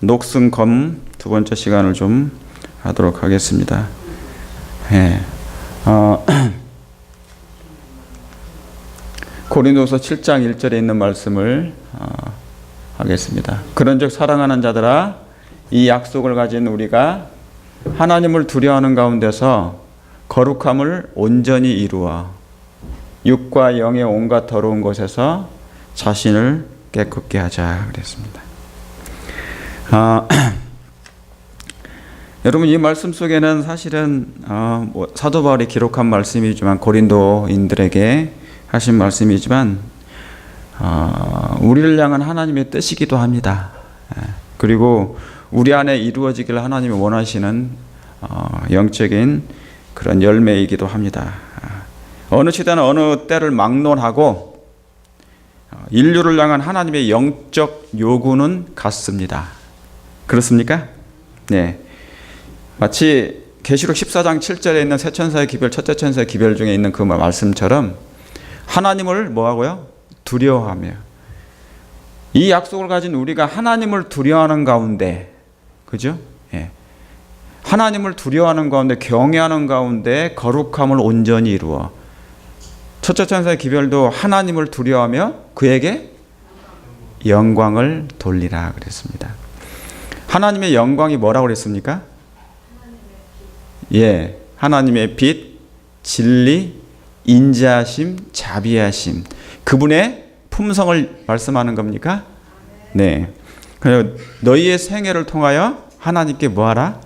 녹슨검 두 번째 시간을 좀 하도록 하겠습니다. 고린도서 7장 1절에 있는 말씀을 하겠습니다. 그런즉 사랑하는 자들아, 이 약속을 가진 우리가 하나님을 두려워하는 가운데서 거룩함을 온전히 이루어 육과 영의 온갖 더러운 것에서 자신을 깨끗게 하자 그랬습니다. 여러분, 이 말씀 속에는 사실은 사도 바울이 기록한 말씀이지만, 고린도인들에게 하신 말씀이지만, 우리를 향한 하나님의 뜻이기도 합니다. 그리고 우리 안에 이루어지길 하나님이 원하시는 영적인 그런 열매이기도 합니다. 어느 시대는 어느 때를 막론하고 인류를 향한 하나님의 영적 요구는 같습니다. 그렇습니까? 네. 마치 계시록 14장 7절에 있는 새 천사의 기별, 첫째 천사의 기별 중에 있는 그 말씀처럼 하나님을 뭐하고요? 두려워하며, 이 약속을 가진 우리가 하나님을 두려워하는 가운데, 그죠? 예. 하나님을 두려워하는 가운데, 경외하는 가운데 거룩함을 온전히 이루어, 첫째 천사의 기별도 하나님을 두려워하며 그에게 영광을 돌리라 그랬습니다. 하나님의 영광이 뭐라고 그랬습니까? 예, 하나님의 빛, 진리, 인자하심, 자비하심, 그분의 품성을 말씀하는 겁니까? 네. 그래서 너희의 생애를 통하여 하나님께 뭐하라?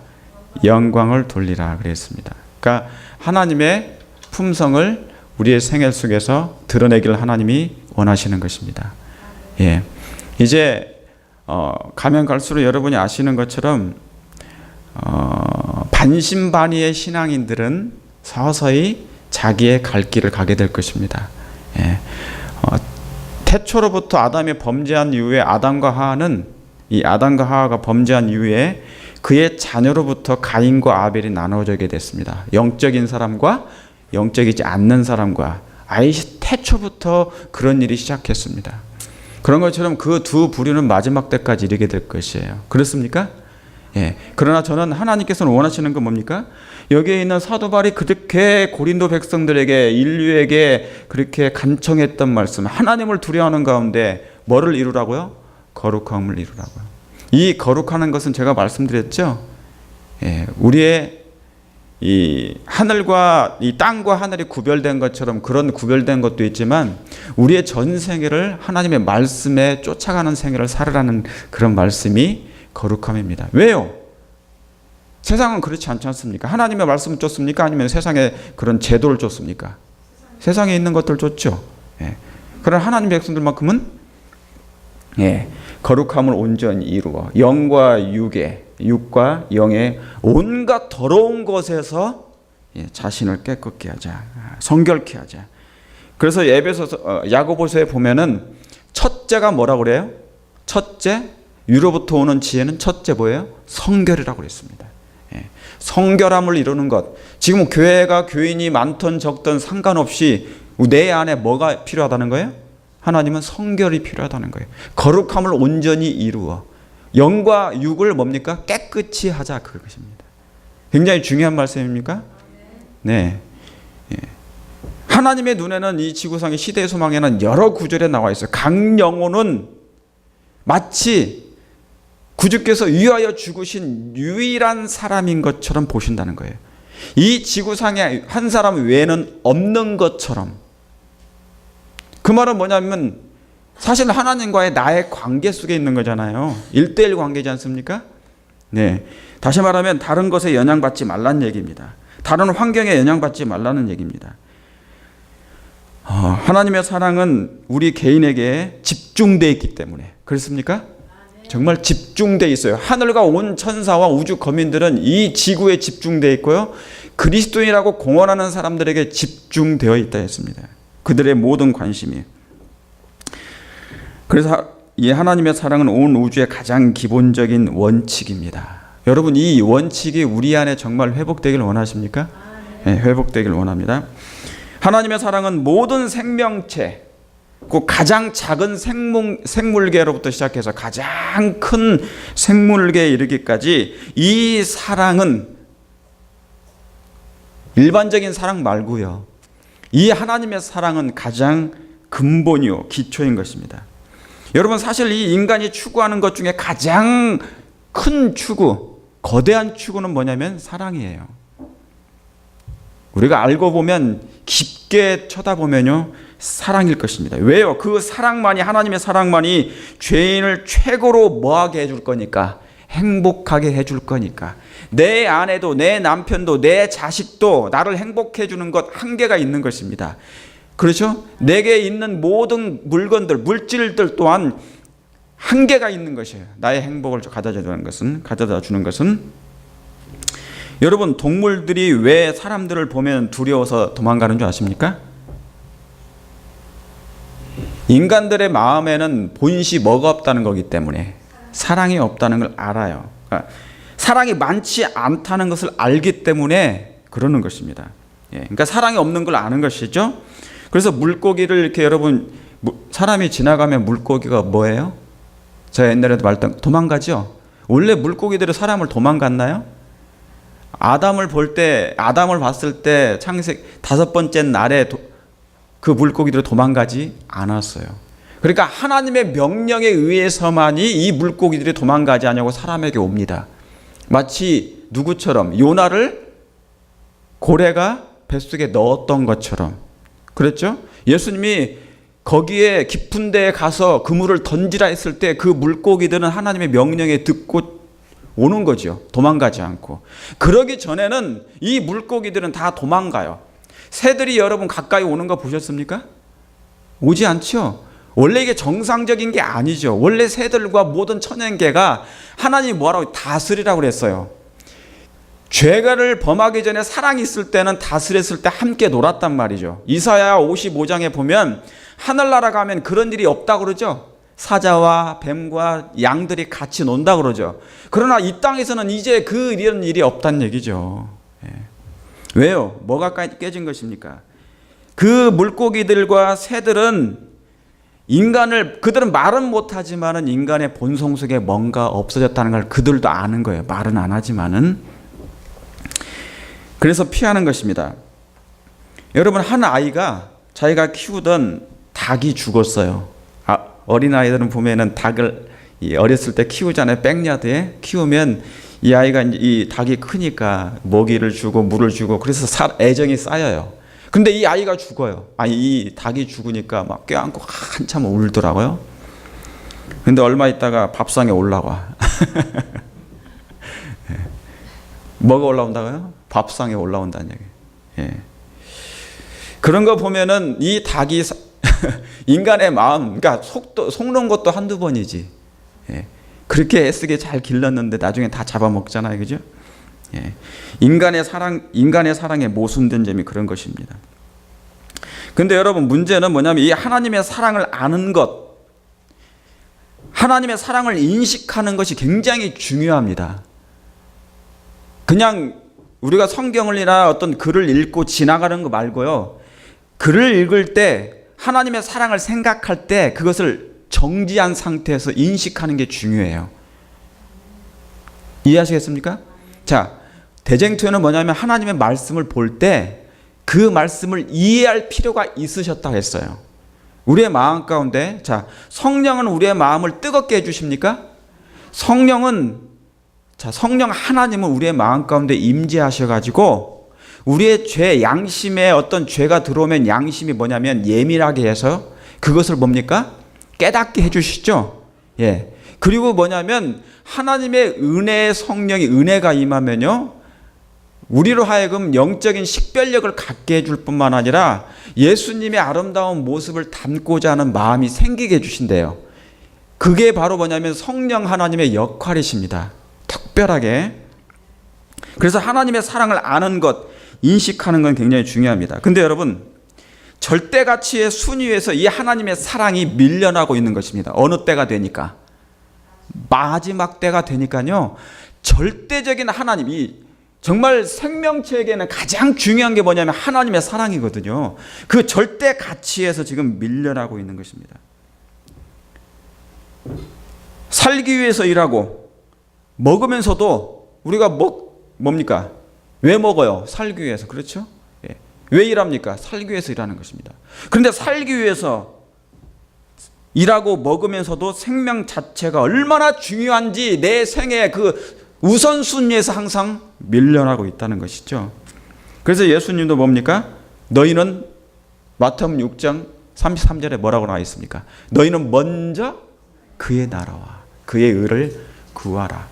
영광을 돌리라 그랬습니다. 그러니까 하나님의 품성을 우리의 생애 속에서 드러내기를 하나님이 원하시는 것입니다. 예. 이제 가면 갈수록 여러분이 아시는 것처럼 반신반의의 신앙인들은 서서히 자기의 갈 길을 가게 될 것입니다. 예. 태초로부터 아담이 범죄한 이후에 이 아담과 하와가 범죄한 이후에 그의 자녀로부터 가인과 아벨이 나눠지게 됐습니다. 영적인 사람과 영적이지 않는 사람과, 아예 태초부터 그런 일이 시작했습니다. 그런 것처럼 그 두 부류는 마지막 때까지 이르게 될 것이에요. 그렇습니까? 예. 그러나 저는 하나님께서는 원하시는 건 뭡니까? 여기에 있는 사도 바울이 그렇게 고린도 백성들에게, 인류에게 그렇게 간청했던 말씀, 하나님을 두려워하는 가운데 뭐를 이루라고요? 거룩함을 이루라고요. 이 거룩하는 것은 제가 말씀드렸죠. 예. 우리의 이 하늘과 이 땅과 하늘이 구별된 것처럼 그런 구별된 것도 있지만, 우리의 전 생애를 하나님의 말씀에 쫓아가는 생애를 살으라는 그런 말씀이 거룩함입니다. 왜요? 세상은 그렇지 않지 않습니까? 하나님의 말씀을 쫓습니까? 아니면 세상의 그런 제도를 쫓습니까? 세상에 있는 것들 쫓죠. 예. 그런 하나님의 백성들만큼은 거룩함을 온전히 이루어 영과 육과 영의 온갖 더러운 것에서 자신을 깨끗게 하자, 성결케 하자. 그래서 야고보서에 보면은 첫째가 뭐라고 그래요? 첫째, 위로부터 오는 지혜는 첫째 뭐예요? 성결이라고 그랬습니다. 성결함을 이루는 것. 지금 교회가 교인이 많든 적든 상관없이 내 안에 뭐가 필요하다는 거예요? 하나님은 성결이 필요하다는 거예요. 거룩함을 온전히 이루어 영과 육을 뭡니까? 깨끗이 하자, 그것입니다. 굉장히 중요한 말씀입니까? 네. 하나님의 눈에는 이 지구상의 시대의 소망에는 여러 구절에 나와 있어요. 각 영혼은 마치 구주께서 위하여 죽으신 유일한 사람인 것처럼 보신다는 거예요. 이 지구상에 한 사람 외에는 없는 것처럼. 그 말은 뭐냐면 사실 하나님과의 나의 관계 속에 있는 거잖아요. 1:1 관계지 않습니까? 네. 다시 말하면 다른 것에 영향받지 말라는 얘기입니다. 다른 환경에 영향받지 말라는 얘기입니다. 하나님의 사랑은 우리 개인에게 집중되어 있기 때문에. 그렇습니까? 정말 집중되어 있어요. 하늘과 온 천사와 우주 거민들은 이 지구에 집중되어 있고요, 그리스도인이라고 공언하는 사람들에게 집중되어 있다 했습니다. 그들의 모든 관심이. 그래서 이 하나님의 사랑은 온 우주의 가장 기본적인 원칙입니다. 여러분, 이 원칙이 우리 안에 정말 회복되길 원하십니까? 네, 회복되길 원합니다. 하나님의 사랑은 모든 생명체, 그 가장 작은 생물계로부터 시작해서 가장 큰 생물계에 이르기까지 이 사랑은 일반적인 사랑 말고요. 이 하나님의 사랑은 가장 근본이요, 기초인 것입니다. 여러분, 사실 이 인간이 추구하는 것 중에 가장 큰 추구, 거대한 추구는 뭐냐면 사랑이에요. 우리가 알고 보면, 깊게 쳐다보면요, 사랑일 것입니다. 왜요? 그 사랑만이, 하나님의 사랑만이 죄인을 최고로 뭐하게 해줄 거니까? 행복하게 해줄 거니까. 내 아내도, 내 남편도, 내 자식도 나를 행복해 주는 것 한계가 있는 것입니다. 그렇죠? 내게 있는 모든 물건들, 물질들 또한 한계가 있는 것이에요. 나의 행복을 가져다 주는 것은. 여러분, 동물들이 왜 사람들을 보면 두려워서 도망가는 줄 아십니까? 인간들의 마음에는 본시 뭐가 없다는 거기 때문에, 사랑이 없다는 걸 알아요. 그러니까 사랑이 많지 않다는 것을 알기 때문에 그러는 것입니다. 그러니까 사랑이 없는 걸 아는 것이죠. 그래서 물고기를 이렇게, 여러분, 사람이 지나가면 물고기가 뭐예요? 제가 옛날에도 말했던, 도망가죠. 원래 물고기들이 사람을 도망갔나요? 아담을 봤을 때 창세기 5번째 날에 그 물고기들이 도망가지 않았어요. 그러니까 하나님의 명령에 의해서만이 이 물고기들이 도망가지 않냐고 사람에게 옵니다. 마치 누구처럼? 요나를 고래가 뱃속에 넣었던 것처럼. 그랬죠? 예수님이 거기에 깊은 데에 가서 그물을 던지라 했을 때 그 물고기들은 하나님의 명령에 듣고 오는 거죠. 도망가지 않고. 그러기 전에는 이 물고기들은 다 도망가요. 새들이 여러분 가까이 오는 거 보셨습니까? 오지 않죠. 원래 이게 정상적인 게 아니죠. 원래 새들과 모든 천연계가 하나님이 뭐라고 다스리라고 그랬어요. 죄를 범하기 전에 사랑이 있을 때는, 다스렸을 때 함께 놀았단 말이죠. 이사야 55장에 보면 하늘나라 가면 그런 일이 없다고 그러죠. 사자와 뱀과 양들이 같이 논다 그러죠. 그러나 이 땅에서는 이제 이런 일이 없다는 얘기죠. 왜요? 뭐가 깨진 것입니까? 그 물고기들과 새들은 그들은 말은 못하지만은 인간의 본성 속에 뭔가 없어졌다는 걸 그들도 아는 거예요. 말은 안 하지만은. 그래서 피하는 것입니다. 여러분, 한 아이가 자기가 키우던 닭이 죽었어요. 어린아이들은 보면은 닭을 어렸을 때 키우잖아요. 백야드에 키우면 이 아이가, 이 닭이 크니까 먹이를 주고 물을 주고, 그래서 애정이 쌓여요. 근데 이 아이가 죽어요. 이 닭이 죽으니까 막 껴안고 한참 울더라고요. 근데 얼마 있다가 밥상에 올라와. 뭐가 올라온다고요? 밥상에 올라온다는 얘기. 그런 거 보면은 이 닭이 인간의 마음, 그러니까 속는 것도 한두 번이지. 그렇게 애쓰게 잘 길렀는데 나중에 다 잡아먹잖아요. 그죠? 인간의 사랑에 모순된 점이 그런 것입니다. 근데 여러분, 문제는 뭐냐면 이 하나님의 사랑을 아는 것, 하나님의 사랑을 인식하는 것이 굉장히 중요합니다. 그냥 우리가 성경을이나 어떤 글을 읽고 지나가는 거 말고요. 글을 읽을 때 하나님의 사랑을 생각할 때 그것을 정지한 상태에서 인식하는 게 중요해요. 이해하시겠습니까? 자, 대쟁투에는 뭐냐면 하나님의 말씀을 볼 때 그 말씀을 이해할 필요가 있으셨다고 했어요. 우리의 마음 가운데, 자, 성령은 우리의 마음을 뜨겁게 해주십니까? 성령 하나님은 우리의 마음 가운데 임재하셔가지고 우리의 죄, 양심에 어떤 죄가 들어오면 양심이 뭐냐면 예민하게 해서 그것을 뭡니까? 깨닫게 해주시죠. 그리고 뭐냐면 하나님의 은혜의 성령이, 은혜가 임하면요, 우리로 하여금 영적인 식별력을 갖게 해줄 뿐만 아니라 예수님의 아름다운 모습을 담고자 하는 마음이 생기게 해주신대요. 그게 바로 뭐냐면 성령 하나님의 역할이십니다. 특별하게. 그래서 하나님의 사랑을 아는 것, 인식하는 건 굉장히 중요합니다. 근데 여러분, 절대가치의 순위에서 이 하나님의 사랑이 밀려나고 있는 것입니다. 어느 때가 되니까? 마지막 때가 되니까요, 절대적인 하나님이, 정말 생명체에게는 가장 중요한 게 뭐냐면 하나님의 사랑이거든요. 그 절대 가치에서 지금 밀려나고 있는 것입니다. 살기 위해서 일하고 먹으면서도 우리가 뭡니까? 왜 먹어요? 살기 위해서. 그렇죠? 예. 왜 일합니까? 살기 위해서 일하는 것입니다. 그런데 살기 위해서 일하고 먹으면서도 생명 자체가 얼마나 중요한지 내 생의 그 우선순위에서 항상 밀려나고 있다는 것이죠. 그래서 예수님도 뭡니까? 너희는 마태복음 6장 33절에 뭐라고 나와 있습니까? 너희는 먼저 그의 나라와 그의 의를 구하라.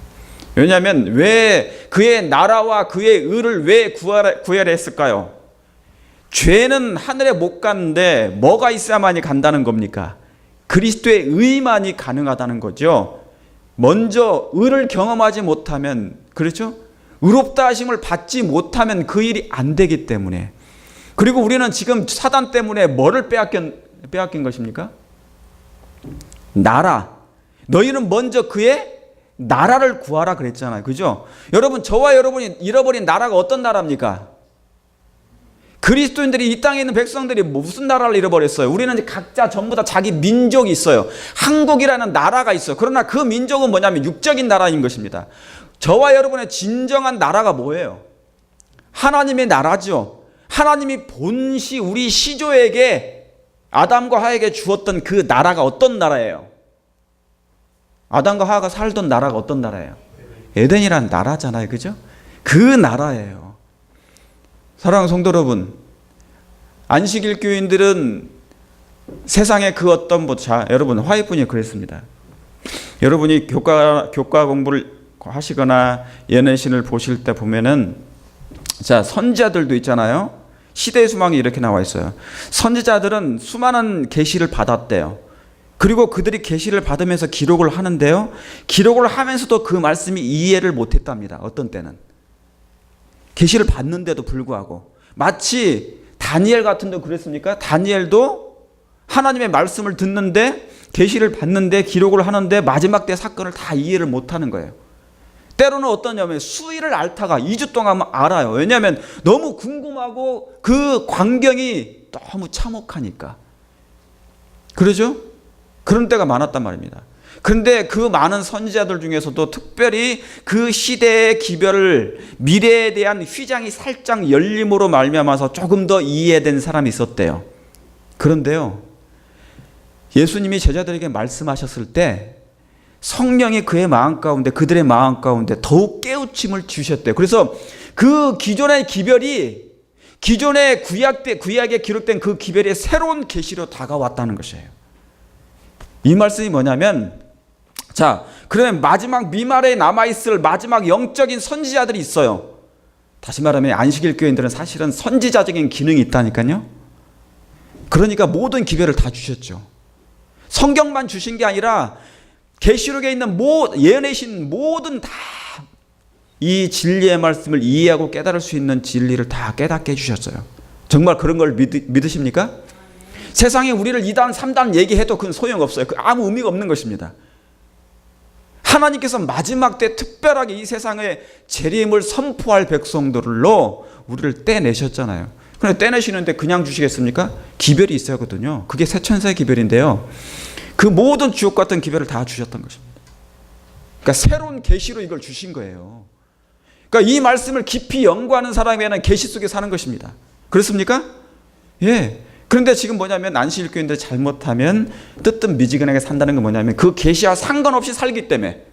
왜냐하면 왜 그의 나라와 그의 의를 왜 구하라 했을까요? 죄는 하늘에 못 가는데 뭐가 있어야만이 간다는 겁니까? 그리스도의 의만이 가능하다는 거죠. 먼저 의를 경험하지 못하면, 그렇죠? 의롭다 하심을 받지 못하면 그 일이 안 되기 때문에. 그리고 우리는 지금 사단 때문에 뭐를 빼앗긴 것입니까? 나라. 너희는 먼저 그의 나라를 구하라 그랬잖아요. 그죠? 여러분, 저와 여러분이 잃어버린 나라가 어떤 나라입니까? 그리스도인들이 이 땅에 있는 백성들이 무슨 나라를 잃어버렸어요? 우리는 각자 전부 다 자기 민족이 있어요. 한국이라는 나라가 있어요. 그러나 그 민족은 뭐냐면 육적인 나라인 것입니다. 저와 여러분의 진정한 나라가 뭐예요? 하나님의 나라죠. 하나님이 본시 우리 시조에게 아담과 하에게 주었던 그 나라가 어떤 나라예요? 아담과 하가 살던 나라가 어떤 나라예요? 에덴이라는 나라잖아요. 그죠? 그 나라예요. 사랑하는 성도 여러분, 안식일 교인들은 세상의 그 어떤 여러분 화이트분이 그랬습니다. 여러분이 교과 공부를 하시거나 예내신을 보실 때 보면은 선지자들도 있잖아요. 시대의 수망이 이렇게 나와 있어요. 선지자들은 수많은 계시를 받았대요. 그리고 그들이 계시를 받으면서 기록을 하는데요. 기록을 하면서도 그 말씀이 이해를 못했답니다. 어떤 때는. 계시를 받는데도 불구하고. 마치 다니엘 같은 데 그랬습니까? 다니엘도 하나님의 말씀을 듣는데 계시를 받는데 기록을 하는데 마지막 때 사건을 다 이해를 못하는 거예요. 때로는 어떠냐면 수일을 앓다가 2주 동안 알아요. 왜냐하면 너무 궁금하고 그 광경이 너무 참혹하니까. 그러죠? 그런 때가 많았단 말입니다. 그런데 그 많은 선지자들 중에서도 특별히 그 시대의 기별을 미래에 대한 휘장이 살짝 열림으로 말미암아서 조금 더 이해된 사람이 있었대요. 그런데요, 예수님이 제자들에게 말씀하셨을 때 성령이 그의 마음 가운데, 그들의 마음 가운데 더욱 깨우침을 주셨대요. 그래서 그 기존의 기별이, 기존의 구약에 기록된 그 기별이 새로운 계시로 다가왔다는 것이에요. 이 말씀이 뭐냐면, 그러면 마지막 미말에 남아있을 마지막 영적인 선지자들이 있어요. 다시 말하면 안식일 교인들은 사실은 선지자적인 기능이 있다니까요. 그러니까 모든 기별을 다 주셨죠. 성경만 주신 게 아니라 계시록에 있는 예언해신 모든 다 이 진리의 말씀을 이해하고 깨달을 수 있는 진리를 다 깨닫게 해주셨어요. 정말 그런 걸 믿으십니까? 세상에 우리를 2단 3단 얘기해도 그건 소용없어요. 아무 의미가 없는 것입니다. 하나님께서 마지막 때 특별하게 이 세상에 재림을 선포할 백성들로 우리를 떼내셨잖아요. 그런데 떼내시는데 그냥 주시겠습니까? 기별이 있어야 하거든요. 그게 세천사의 기별인데요. 그 모든 주옥 같은 기별을 다 주셨던 것입니다. 그러니까 새로운 계시로 이걸 주신 거예요. 그러니까 이 말씀을 깊이 연구하는 사람에게는 계시 속에 사는 것입니다. 그렇습니까? 예. 그런데 지금 뭐냐면 안식일 교인들 잘못하면 뜨뜻미지근하게 산다는 건 뭐냐면 그 계시와 상관없이 살기 때문에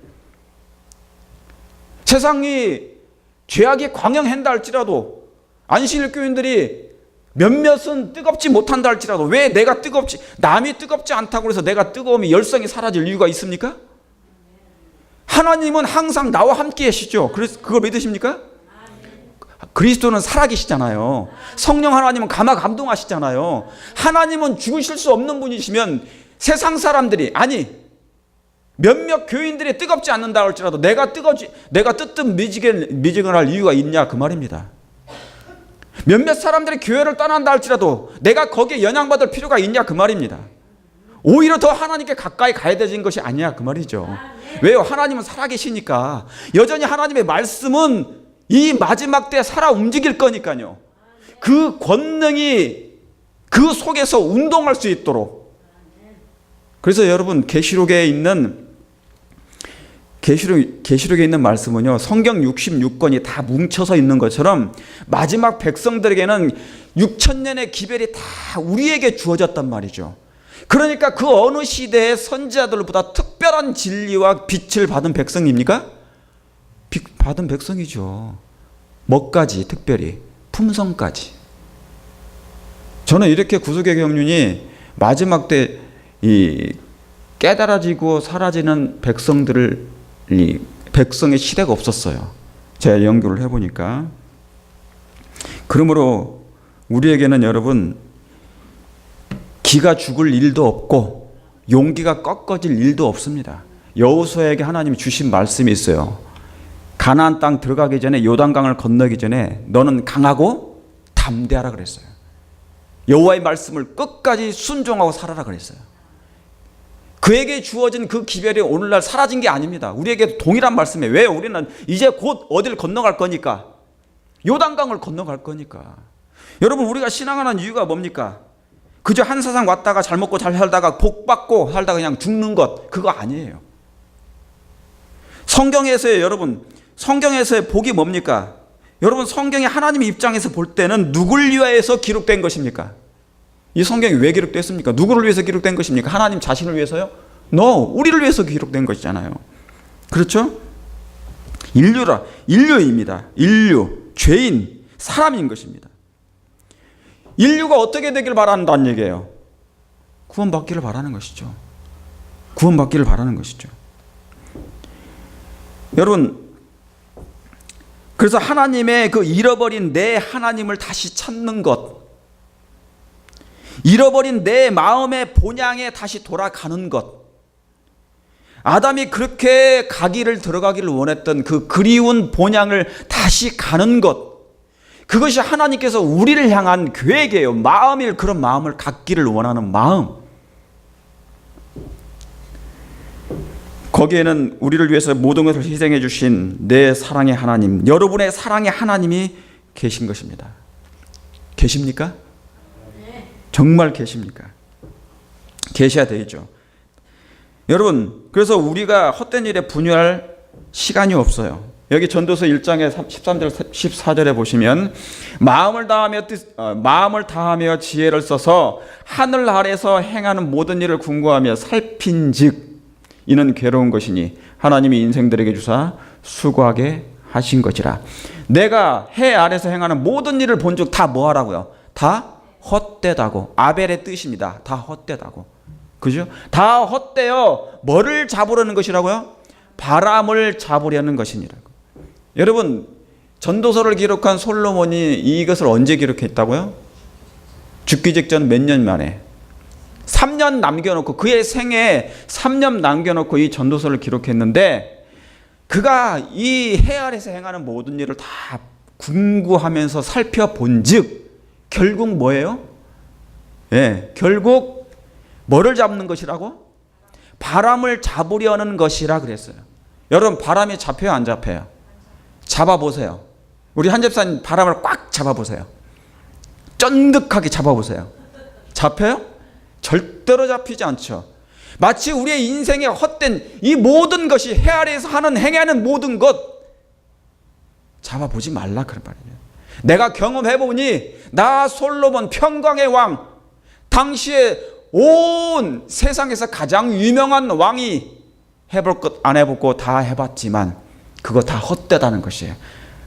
세상이 죄악이 광영한다 할지라도 안식일 교인들이 몇몇은 뜨겁지 못한다 할지라도 왜 내가 뜨겁지, 남이 뜨겁지 않다고 해서 내가 뜨거움이 열성이 사라질 이유가 있습니까? 하나님은 항상 나와 함께 계시죠. 그래서 그걸 믿으십니까? 그리스도는 살아계시잖아요. 성령 하나님은 감동하시잖아요. 하나님은 죽으실 수 없는 분이시면 세상 사람들이, 아니 몇몇 교인들이 뜨겁지 않는다 할지라도 내가 뜨뜻미지근할 이유가 있냐 그 말입니다. 몇몇 사람들이 교회를 떠난다 할지라도 내가 거기에 영향받을 필요가 있냐 그 말입니다. 오히려 더 하나님께 가까이 가야 되는 것이 아니야 그 말이죠. 왜요? 하나님은 살아계시니까. 여전히 하나님의 말씀은 이 마지막 때 살아 움직일 거니까요. 그 권능이 그 속에서 운동할 수 있도록. 그래서 여러분 계시록에 있는 말씀은요, 성경 66권이 다 뭉쳐서 있는 것처럼 마지막 백성들에게는 6,000년의 기별이 다 우리에게 주어졌단 말이죠. 그러니까 그 어느 시대의 선지자들보다 특별한 진리와 빛을 받은 백성입니까? 받은 백성이죠. 뭐까지 특별히? 품성까지. 저는 이렇게 구속의 경륜이 마지막 때 이 깨달아지고 사라지는 백성의 시대가 없었어요. 제가 연구를 해보니까. 그러므로 우리에게는 여러분 기가 죽을 일도 없고 용기가 꺾어질 일도 없습니다. 여호수아에게 하나님이 주신 말씀이 있어요. 가나안 땅 들어가기 전에, 요단강을 건너기 전에 너는 강하고 담대하라 그랬어요. 여호와의 말씀을 끝까지 순종하고 살아라 그랬어요. 그에게 주어진 그 기별이 오늘날 사라진 게 아닙니다. 우리에게 동일한 말씀이에요. 왜? 우리는 이제 곧 어디를 건너갈 거니까. 요단강을 건너갈 거니까. 여러분, 우리가 신앙하는 이유가 뭡니까? 그저 한 세상 왔다가 잘 먹고 잘 살다가 복 받고 살다가 그냥 죽는 것, 그거 아니에요. 성경에서의 여러분, 성경에서의 복이 뭡니까? 여러분, 성경이 하나님의 입장에서 볼 때는 누굴 위하여서 기록된 것입니까? 이 성경이 왜 기록됐습니까? 누구를 위해서 기록된 것입니까? 하나님 자신을 위해서요? No, 우리를 위해서 기록된 것이잖아요. 그렇죠? 인류입니다. 인류, 죄인, 사람인 것입니다. 인류가 어떻게 되길 바란다는 얘기예요? 구원받기를 바라는 것이죠. 구원받기를 바라는 것이죠. 여러분, 그래서 하나님의 그 잃어버린 내 하나님을 다시 찾는 것, 잃어버린 내 마음의 본향에 다시 돌아가는 것, 아담이 그렇게 들어가기를 원했던 그 그리운 본향을 다시 가는 것, 그것이 하나님께서 우리를 향한 계획이에요. 그런 마음을 갖기를 원하는 마음. 거기에는 우리를 위해서 모든 것을 희생해 주신 내 사랑의 하나님, 여러분의 사랑의 하나님이 계신 것입니다. 계십니까? 정말 계십니까? 계셔야 되죠. 여러분, 그래서 우리가 헛된 일에 분유할 시간이 없어요. 여기 전도서 1장의 13절 14절에 보시면 마음을 다하며 지혜를 써서 하늘 아래서 행하는 모든 일을 궁구하며 살핀즉 이는 괴로운 것이니 하나님이 인생들에게 주사 수고하게 하신 것이라. 내가 해 아래서 행하는 모든 일을 본즉 다 뭐하라고요? 다 헛되다고. 아벨의 뜻입니다. 다 헛되다고. 그죠? 다 헛되어 뭐를 잡으려는 것이라고요? 바람을 잡으려는 것이니라고. 여러분, 전도서를 기록한 솔로몬이 이것을 언제 기록했다고요? 죽기 직전 몇 년 만에 3년 남겨놓고, 그의 생에 3년 남겨놓고 이 전도서를 기록했는데, 그가 이 해 아래서 행하는 모든 일을 다 궁구하면서 살펴본 즉 결국 뭐예요? 결국 뭐를 잡는 것이라고? 바람을 잡으려는 것이라 그랬어요. 여러분, 바람이 잡혀요, 안 잡혀요? 잡아보세요. 우리 한 집사님 바람을 꽉 잡아보세요. 쫀득하게 잡아보세요. 잡혀요? 절대로 잡히지 않죠. 마치 우리의 인생에 헛된 이 모든 것이 해 아래에서 행하는 모든 것 잡아보지 말라 그런 말이에요. 내가 경험해보니 나 솔로몬 평강의 왕, 당시에 온 세상에서 가장 유명한 왕이 해볼 것 안 해볼 것 다 해봤지만 그거 다 헛되다는 것이에요.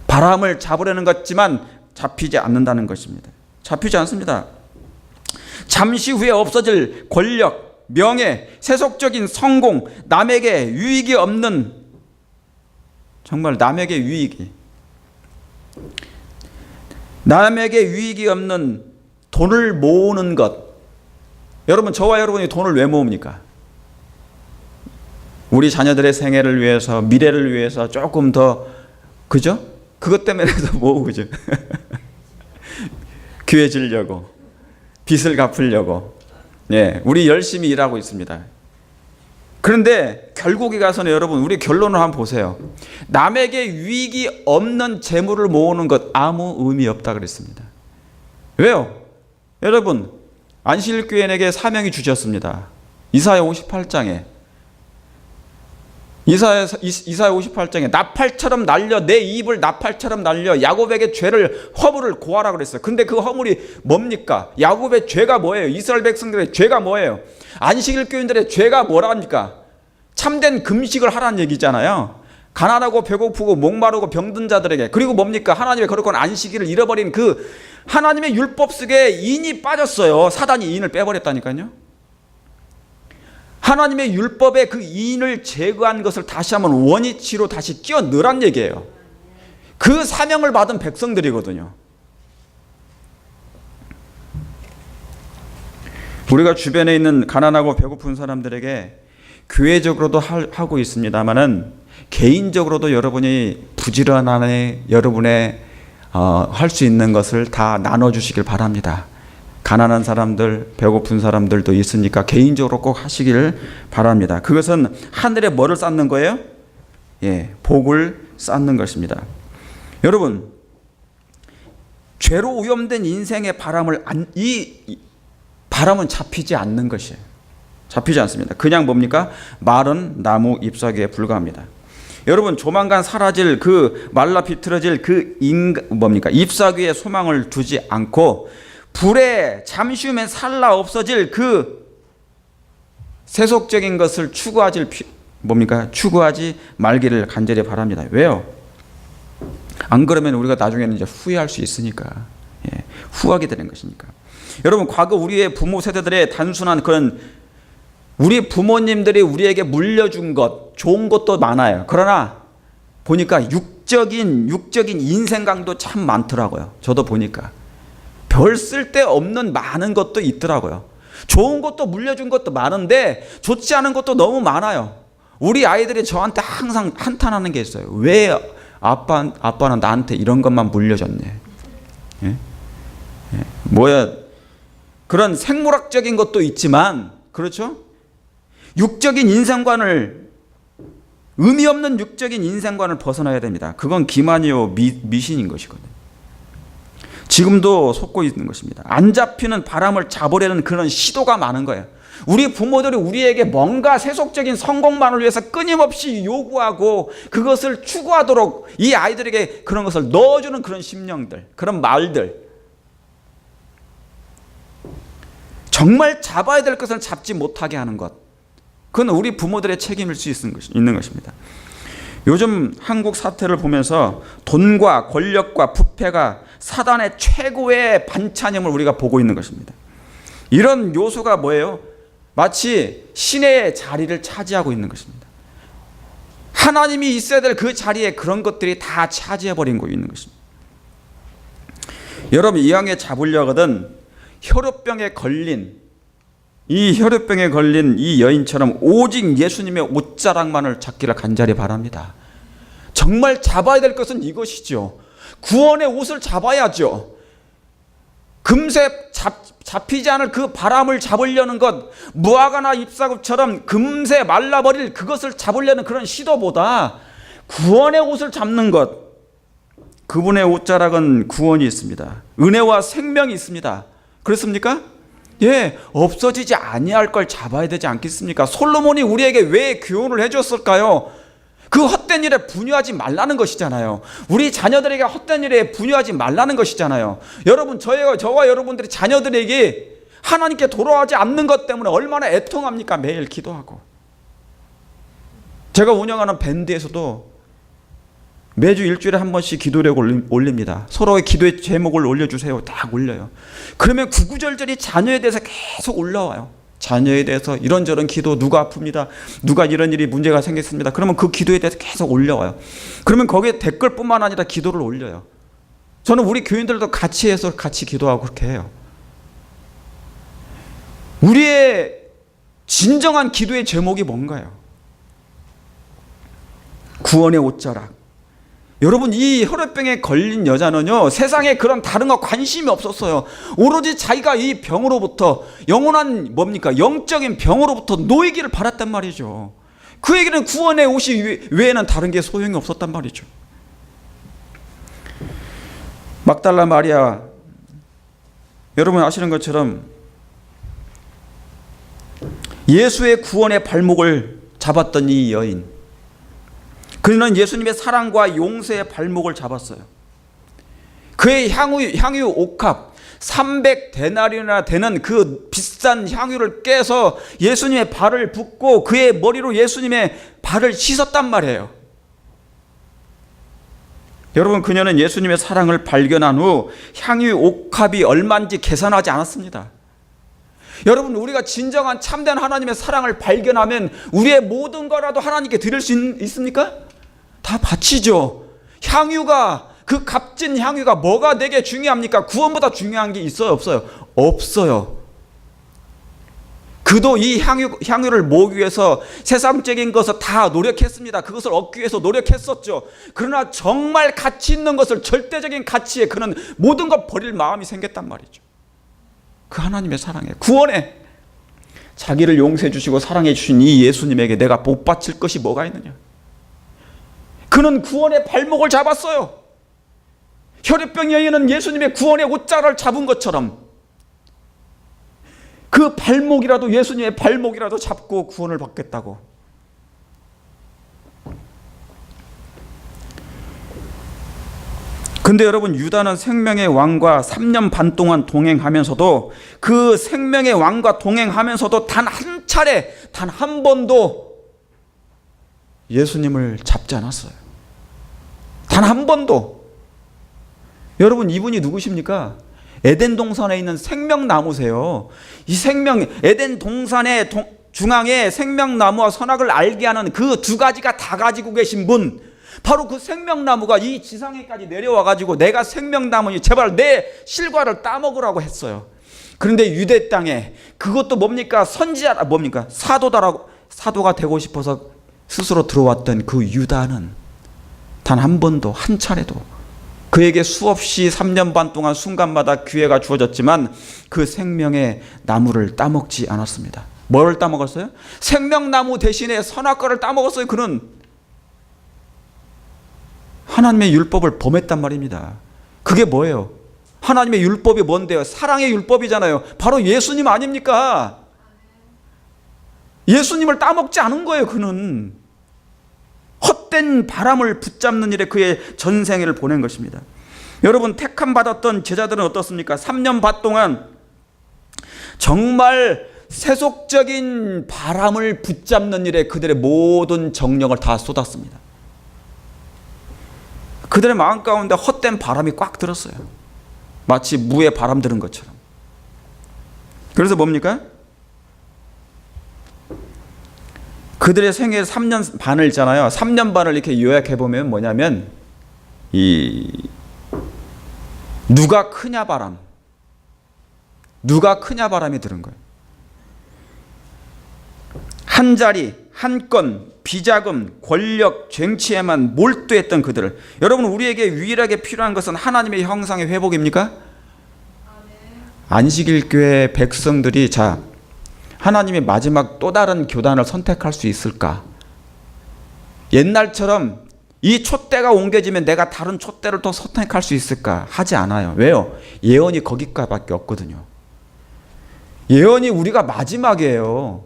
바람을 잡으려는 것지만 잡히지 않는다는 것입니다. 잡히지 않습니다. 잠시 후에 없어질 권력, 명예, 세속적인 성공, 남에게 유익이 없는, 정말 남에게 유익이 없는 돈을 모으는 것. 여러분, 저와 여러분이 돈을 왜 모읍니까? 우리 자녀들의 생애를 위해서, 미래를 위해서 조금 더, 그죠? 그것 때문에도 모으죠. 교회 지려고, 빚을 갚으려고. 우리 열심히 일하고 있습니다. 그런데 결국에 가서는 여러분, 우리 결론을 한번 보세요. 남에게 유익이 없는 재물을 모으는 것 아무 의미 없다 그랬습니다. 왜요? 여러분, 안식일교회에게 사명이 주셨습니다. 이사야 58장에 이사야 58장에 나팔처럼 날려, 내 입을 나팔처럼 날려 야곱에게 죄를, 허물을 고하라 그랬어요. 근데 그 허물이 뭡니까? 야곱의 죄가 뭐예요? 이스라엘 백성들의 죄가 뭐예요? 안식일 교인들의 죄가 뭐랍니까? 참된 금식을 하라는 얘기잖아요. 가난하고 배고프고 목마르고 병든 자들에게, 그리고 뭡니까? 하나님의 거룩한 안식일을 잃어버린 그 하나님의 율법 속에 인이 빠졌어요. 사단이 인을 빼버렸다니까요. 하나님의 율법에 그 인을 제거한 것을 다시 한번 원위치로 다시 끼워 넣으란 얘기예요. 그 사명을 받은 백성들이거든요. 우리가 주변에 있는 가난하고 배고픈 사람들에게 교회적으로도 하고 있습니다만은 개인적으로도 여러분이 부지런하게 여러분의 할 수 있는 것을 다 나눠주시길 바랍니다. 가난한 사람들, 배고픈 사람들도 있으니까 개인적으로 꼭 하시길 바랍니다. 그것은 하늘에 뭐를 쌓는 거예요? 예, 복을 쌓는 것입니다. 여러분, 죄로 오염된 인생의 바람을 이 바람은 잡히지 않는 것이에요. 잡히지 않습니다. 그냥 뭡니까? 마른 나무 잎사귀에 불과합니다. 여러분, 조만간 사라질 그 말라 비틀어질 그 잎사귀에 소망을 두지 않고 불에 잠시 후면 살라 없어질 그 세속적인 것을 추구하지 말기를 간절히 바랍니다. 왜요? 안 그러면 우리가 나중에는 이제 후회할 수 있으니까. 예, 후하게 되는 것이니까. 여러분, 과거 우리의 부모 세대들의 단순한 그런, 우리 부모님들이 우리에게 물려준 것, 좋은 것도 많아요. 그러나 보니까 육적인 인생강도 참 많더라고요. 저도 보니까 별 쓸데없는 많은 것도 있더라고요. 좋은 것도 물려준 것도 많은데 좋지 않은 것도 너무 많아요. 우리 아이들이 저한테 항상 한탄하는 게 있어요. 왜 아빠는 나한테 이런 것만 물려줬네. 예? 예. 뭐야, 그런 생물학적인 것도 있지만, 그렇죠? 육적인 인생관을, 의미 없는 육적인 인생관을 벗어나야 됩니다. 그건 기만이요 미신인 것이거든요. 지금도 속고 있는 것입니다. 안 잡히는 바람을 잡으려는 그런 시도가 많은 거예요. 우리 부모들이 우리에게 뭔가 세속적인 성공만을 위해서 끊임없이 요구하고 그것을 추구하도록 이 아이들에게 그런 것을 넣어주는 그런 심령들, 그런 말들, 정말 잡아야 될 것을 잡지 못하게 하는 것, 그건 우리 부모들의 책임일 수 있는 것입니다. 요즘 한국 사태를 보면서 돈과 권력과 부패가 사단의 최고의 반찬임을 우리가 보고 있는 것입니다. 이런 요소가 뭐예요? 마치 신의 자리를 차지하고 있는 것입니다. 하나님이 있어야 될 그 자리에 그런 것들이 다 차지해버리고 있는 것입니다. 여러분, 이왕에 잡으려거든 혈우병에 걸린 이 여인처럼 오직 예수님의 옷자락만을 잡기를 간절히 바랍니다. 정말 잡아야 될 것은 이것이죠. 구원의 옷을 잡아야죠. 금세 잡히지 않을 그 바람을 잡으려는 것, 무화과나 잎사귀처럼 금세 말라버릴 그것을 잡으려는 그런 시도보다 구원의 옷을 잡는 것, 그분의 옷자락은 구원이 있습니다. 은혜와 생명이 있습니다. 그렇습니까? 예, 없어지지 아니할 걸 잡아야 되지 않겠습니까? 솔로몬이 우리에게 왜 교훈을 해줬을까요? 그 헛된 일에 분유하지 말라는 것이잖아요. 우리 자녀들에게 헛된 일에 분유하지 말라는 것이잖아요. 여러분, 저와 여러분들이 자녀들에게 하나님께 돌아오지 않는 것 때문에 얼마나 애통합니까? 매일 기도하고. 제가 운영하는 밴드에서도 매주 일주일에 한 번씩 기도력을 올립니다. 서로의 기도의 제목을 올려주세요. 딱 올려요. 그러면 구구절절히 자녀에 대해서 계속 올라와요. 자녀에 대해서 이런저런 기도, 누가 아픕니다, 누가 이런 일이 문제가 생겼습니다. 그러면 그 기도에 대해서 계속 올려와요. 그러면 거기에 댓글뿐만 아니라 기도를 올려요. 저는 우리 교인들도 같이 해서 같이 기도하고 그렇게 해요. 우리의 진정한 기도의 제목이 뭔가요? 구원의 옷자락, 여러분, 이 혈액병에 걸린 여자는요, 세상에 그런 다른 거 관심이 없었어요. 오로지 자기가 이 병으로부터, 영원한 뭡니까? 영적인 병으로부터 놓이기를 바랐단 말이죠. 그에게는 구원의 옷이 외에는 다른 게 소용이 없었단 말이죠. 막달라 마리아, 여러분 아시는 것처럼 예수의 구원의 발목을 잡았던 이 여인, 그는 예수님의 사랑과 용서의 발목을 잡았어요. 그의 향유 옥합 300데나리온이나 되는 그 비싼 향유를 깨서 예수님의 발을 붓고 그의 머리로 예수님의 발을 씻었단 말이에요. 여러분, 그녀는 예수님의 사랑을 발견한 후 향유 옥합이 얼마인지 계산하지 않았습니다. 여러분, 우리가 진정한 참된 하나님의 사랑을 발견하면 우리의 모든 거라도 하나님께 드릴 수 있습니까? 다 바치죠. 향유가, 그 값진 향유가 뭐가 되게 중요합니까? 구원보다 중요한 게 있어요, 없어요? 없어요. 그도 이 향유를 모으기 위해서 세상적인 것을 다 노력했습니다. 그것을 얻기 위해서 노력했었죠. 그러나 정말 가치 있는 것을, 절대적인 가치에 그는 모든 것 버릴 마음이 생겼단 말이죠. 그 하나님의 사랑에, 구원에 자기를 용서해 주시고 사랑해 주신 이 예수님에게 내가 못 바칠 것이 뭐가 있느냐. 그는 구원의 발목을 잡았어요. 혈액병 여인은 예수님의 구원의 옷자를 잡은 것처럼 그 발목이라도, 예수님의 발목이라도 잡고 구원을 받겠다고. 근데 여러분, 유다는 생명의 왕과 3년 반 동안 동행하면서도, 그 생명의 왕과 동행하면서도 단 한 차례, 단 한 번도 예수님을 잡지 않았어요. 단 한 번도. 여러분, 이분이 누구십니까? 에덴 동산에 있는 생명나무세요. 이 에덴 동산의 중앙에 생명나무와 선악을 알게 하는 그 두 가지가 다 가지고 계신 분, 바로 그 생명나무가 이 지상에까지 내려와 가지고 내가 생명나무니 제발 내 실과를 따먹으라고 했어요. 그런데 유대 땅에 그것도 뭡니까? 선지자라, 뭡니까? 사도가 되고 싶어서 스스로 들어왔던 그 유다는 단 한 번도, 한 차례도, 그에게 수없이 3년 반 동안 순간마다 기회가 주어졌지만 그 생명의 나무를 따먹지 않았습니다. 뭐를 따먹었어요? 생명나무 대신에 선악과를 따먹었어요. 그는 하나님의 율법을 범했단 말입니다. 그게 뭐예요? 하나님의 율법이 뭔데요? 사랑의 율법이잖아요. 바로 예수님 아닙니까? 예수님을 따먹지 않은 거예요. 그는 헛된 바람을 붙잡는 일에 그의 전생애를 보낸 것입니다. 여러분, 택함 받았던 제자들은 어떻습니까? 3년 반 동안 정말 세속적인 바람을 붙잡는 일에 그들의 모든 정력을 다 쏟았습니다. 그들의 마음 가운데 헛된 바람이 꽉 들었어요. 마치 무에 바람 드는 것처럼. 그래서 뭡니까? 그들의 생애 3년 반을 있잖아요. 3년 반을 이렇게 요약해보면 뭐냐면, 누가 크냐 바람이 들은 거예요. 한 자리, 한 건, 비자금, 권력, 쟁취에만 몰두했던 그들을. 여러분, 우리에게 유일하게 필요한 것은 하나님의 형상의 회복입니까? 안식일 교회 백성들이 하나님의 마지막 또 다른 교단을 선택할 수 있을까? 옛날처럼 이 촛대가 옮겨지면 내가 다른 촛대를 또 선택할 수 있을까? 하지 않아요. 왜요? 예언이 거기까지밖에 없거든요. 예언이 우리가 마지막이에요.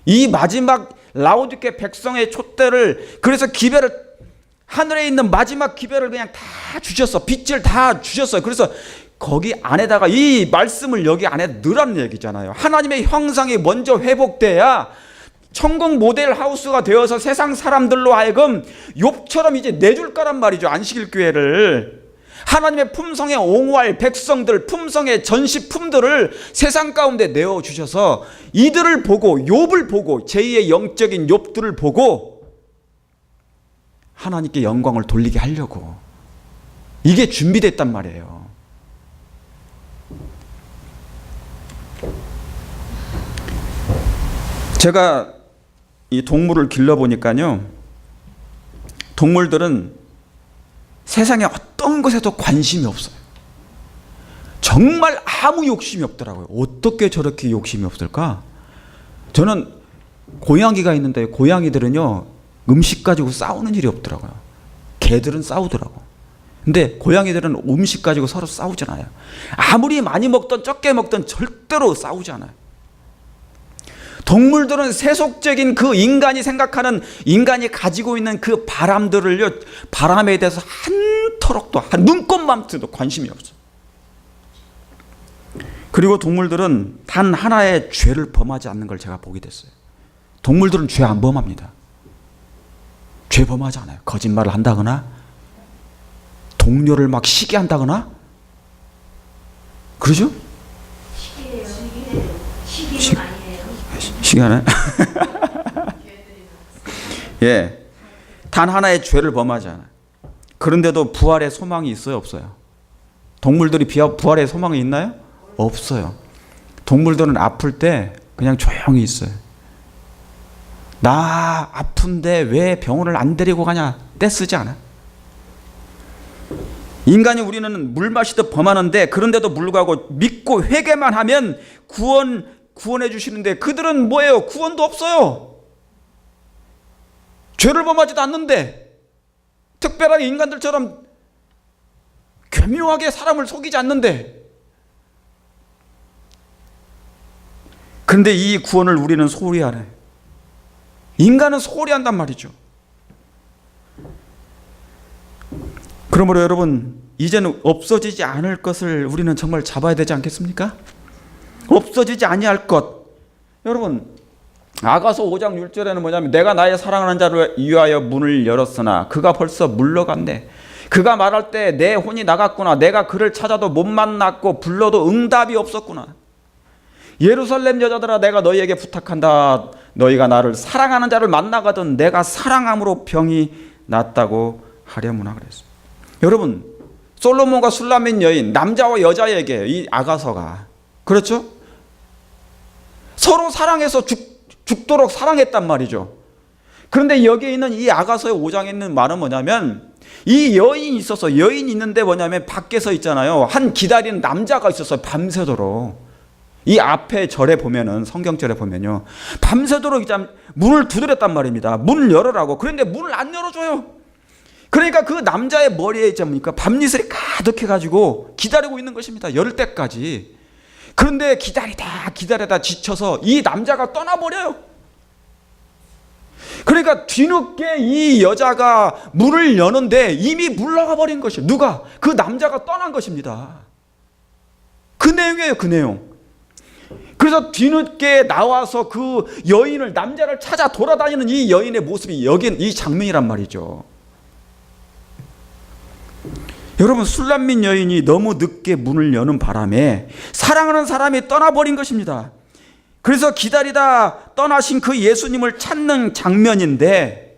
이 마지막 라오디게 백성의 촛대를, 그래서 기별을, 하늘에 있는 마지막 기별을 그냥 다 주셨어. 빛을 다 주셨어요. 그래서 거기 안에다가 이 말씀을 여기 안에 넣으라는 얘기잖아요. 하나님의 형상이 먼저 회복돼야 천국 모델 하우스가 되어서 세상 사람들로 하여금 욥처럼 이제 내줄 거란 말이죠. 안식일 교회를. 하나님의 품성에 옹호할 백성들, 품성의 전시품들을 세상 가운데 내어주셔서 이들을 보고, 욥을 보고, 제2의 영적인 욥들을 보고 하나님께 영광을 돌리게 하려고, 이게 준비됐단 말이에요. 제가 이 동물을 길러보니까요, 동물들은 세상에 어떤 것에도 관심이 없어요. 정말 아무 욕심이 없더라고요. 어떻게 저렇게 욕심이 없을까? 저는 고양이가 있는데 고양이들은요, 음식 가지고 싸우는 일이 없더라고요. 개들은 싸우더라고. 근데 고양이들은 음식 가지고 서로 싸우지 않아요. 아무리 많이 먹든 적게 먹든 절대로 싸우지 않아요. 동물들은 세속적인 그 인간이 생각하는, 인간이 가지고 있는 그 바람들을요, 바람에 대해서 한터럭도, 한 눈꼽만큼도 관심이 없어요. 그리고 동물들은 단 하나의 죄를 범하지 않는 걸 제가 보게 됐어요. 동물들은 죄 안 범합니다. 죄 범하지 않아요. 거짓말을 한다거나 동료를 막 시기 한다거나 그러죠? 시기는 아니에요. 시기하네. 예, 단 하나의 죄를 범하지 않아요. 그런데도 부활의 소망이 있어요, 없어요? 동물들이 부활의 소망이 있나요? 없어요. 동물들은 아플 때 그냥 조용히 있어요. 나 아픈데 왜 병원을 안 데리고 가냐 떼쓰지 않아. 인간이 우리는 물 마시듯 범하는데, 그런데도 불구하고 믿고 회개만 하면 구원해 주시는데, 그들은 뭐예요? 구원도 없어요. 죄를 범하지도 않는데, 특별하게 인간들처럼 교묘하게 사람을 속이지 않는데, 그런데 이 구원을 우리는 소홀히 하네. 인간은 소홀히 한단 말이죠. 그러므로 여러분, 이제는 없어지지 않을 것을 우리는 정말 잡아야 되지 않겠습니까? 없어지지 아니할 것. 여러분, 아가서 5장 6절에는 뭐냐면, 내가 나의 사랑하는 자를 위하여 문을 열었으나 그가 벌써 물러갔네. 그가 말할 때 내 혼이 나갔구나. 내가 그를 찾아도 못 만났고 불러도 응답이 없었구나. 예루살렘 여자들아, 내가 너희에게 부탁한다. 너희가 나를 사랑하는 자를 만나거든 내가 사랑함으로 병이 낫다고 하려무나 그랬어요. 여러분, 솔로몬과 술라민 여인, 남자와 여자에게 이 아가서가, 그렇죠? 서로 사랑해서 죽도록 사랑했단 말이죠. 그런데 여기에 있는 이 아가서의 5장에 있는 말은 뭐냐면, 이 여인이 있어서, 여인이 있는데 뭐냐면 밖에서 있잖아요, 한 기다리는 남자가 있었어요. 밤새도록. 이 앞에 절에 보면은, 성경절에 보면요, 밤새도록 문을 두드렸단 말입니다. 문을 열어라고. 그런데 문을 안 열어줘요. 그러니까 그 남자의 머리에 있지 않습니까? 밤이슬이 가득해가지고 기다리고 있는 것입니다. 열 때까지. 그런데 기다리다 지쳐서 이 남자가 떠나버려요. 그러니까 뒤늦게 이 여자가 문을 여는데 이미 물러가 버린 것이에요. 누가? 그 남자가 떠난 것입니다. 그 내용이에요, 그 내용. 그래서 뒤늦게 나와서 그 여인을, 남자를 찾아 돌아다니는 이 여인의 모습이 여긴 이 장면이란 말이죠. 여러분, 술람민 여인이 너무 늦게 문을 여는 바람에 사랑하는 사람이 떠나버린 것입니다. 그래서 기다리다 떠나신 그 예수님을 찾는 장면인데,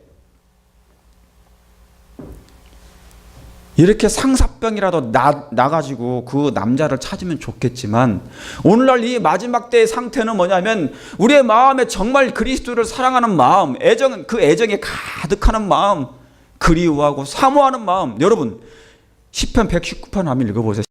이렇게 상사병이라도 나가지고 그 남자를 찾으면 좋겠지만, 오늘날 이 마지막 때의 상태는 뭐냐면, 우리의 마음에 정말 그리스도를 사랑하는 마음, 그 애정에 가득하는 마음, 그리워하고 사모하는 마음. 여러분, 시편 119편 한번 읽어보세요.